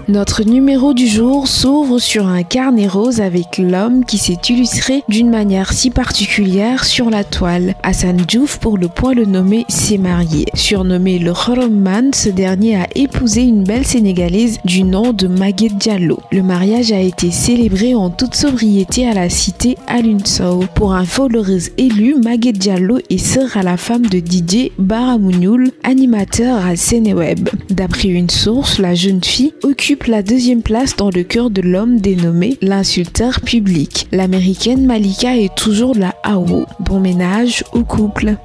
Notre numéro du jour s'ouvre sur un carnet rose avec l'homme qui s'est illustré d'une manière si particulière sur la toile. Hassan Diouf, pour Le Point, le nommé, s'est marié. Surnommé le Khoromman, ce dernier a épousé une belle Sénégalaise du nom de Maguette Diallo. Le mariage a été célébré en toute sobriété à la cité Alioune Sow. Pour info, l'heureuse élue, Maguette Diallo est sœur à la femme de Didier Baramounioul, animateur à Sénéweb. D'après une source, la jeune fille occupe la deuxième place dans le cœur de l'homme dénommé l'insulteur public. L'américaine Malika est toujours la AO. Bon ménage au couple.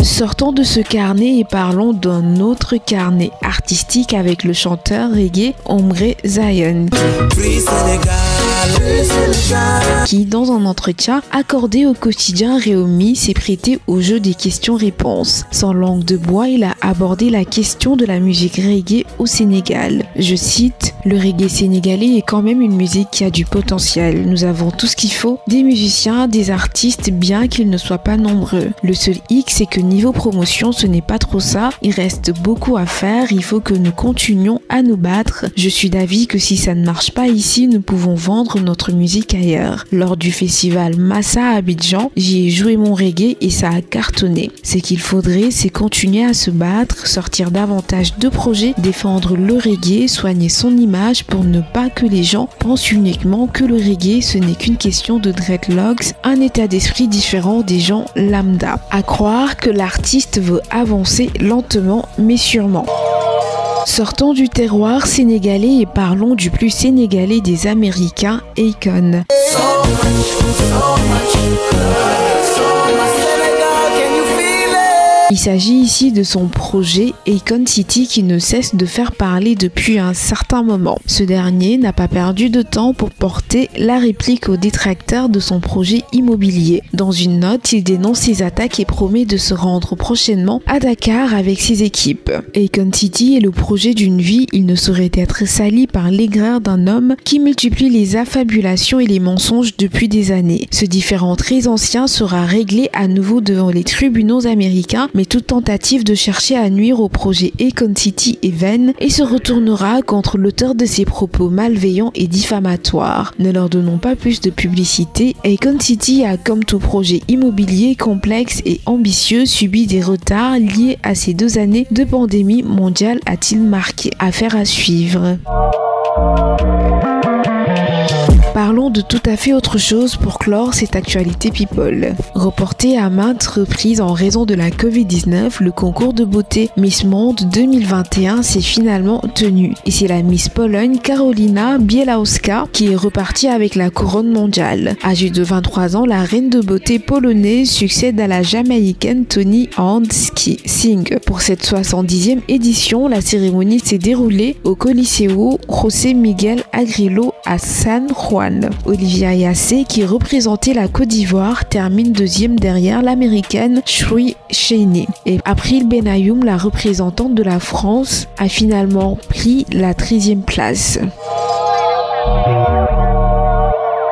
Sortons de ce carnet et parlons d'un autre carnet artistique avec le chanteur reggae Ombre Zion, qui, dans un entretien accordé au quotidien Réumi, s'est prêté au jeu des questions-réponses. Sans langue de bois, il a abordé la question de la musique reggae au Sénégal. Je cite: « Le reggae sénégalais est quand même une musique qui a du potentiel. Nous avons tout ce qu'il faut, des musiciens, des artistes, bien qu'ils ne soient pas nombreux. Le seul hic, c'est que niveau promotion, ce n'est pas trop ça. Il reste beaucoup à faire, il faut que nous continuions à nous battre. Je suis d'avis que si ça ne marche pas ici, nous pouvons vendre notre musique ailleurs. Lors du festival Massa à Abidjan, j'y ai joué mon reggae et ça a cartonné. Ce qu'il faudrait, c'est continuer à se battre, sortir davantage de projets, défendre le reggae, soigner son image pour ne pas que les gens pensent uniquement que le reggae, ce n'est qu'une question de dreadlocks, un état d'esprit différent des gens lambda. À croire que l'artiste veut avancer lentement mais sûrement. » Sortons du terroir sénégalais et parlons du plus sénégalais des Américains, Akon. Il s'agit ici de son projet Akon City qui ne cesse de faire parler depuis un certain moment. Ce dernier n'a pas perdu de temps pour porter la réplique aux détracteurs de son projet immobilier. Dans une note, il dénonce ses attaques et promet de se rendre prochainement à Dakar avec ses équipes. Akon City est le projet d'une vie, il ne saurait être sali par l'aigreur d'un homme qui multiplie les affabulations et les mensonges depuis des années. Ce différend très ancien sera réglé à nouveau devant les tribunaux américains, mais toute tentative de chercher à nuire au projet Akon City est vaine et se retournera contre l'auteur de ces propos malveillants et diffamatoires. Ne leur donnons pas plus de publicité. Akon City a, comme tout projet immobilier complexe et ambitieux, subi des retards liés à ces 2 années de pandémie mondiale, a-t-il marqué. Affaire à suivre. Parlons de tout à fait autre chose pour clore cette actualité people. Reporté à maintes reprises en raison de la Covid-19, le concours de beauté Miss Monde 2021 s'est finalement tenu. Et c'est la Miss Pologne Karolina Bielawska qui est repartie avec la couronne mondiale. Âgée de 23 ans, la reine de beauté polonaise succède à la Jamaïcaine Toni Singh. Pour cette 70e édition, la cérémonie s'est déroulée au Coliseo José Miguel Agrelo à San Juan. Olivia Yassé, qui représentait la Côte d'Ivoire, termine 2e derrière l'américaine Shri Cheney. Et April Benayoum, la représentante de la France, a finalement pris la 13e place.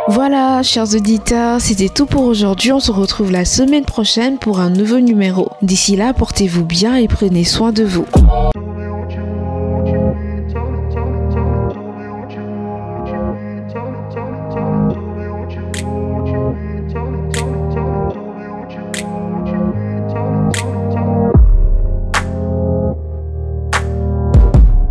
Voilà, chers auditeurs, c'était tout pour aujourd'hui. On se retrouve la semaine prochaine pour un nouveau numéro. D'ici là, portez-vous bien et prenez soin de vous.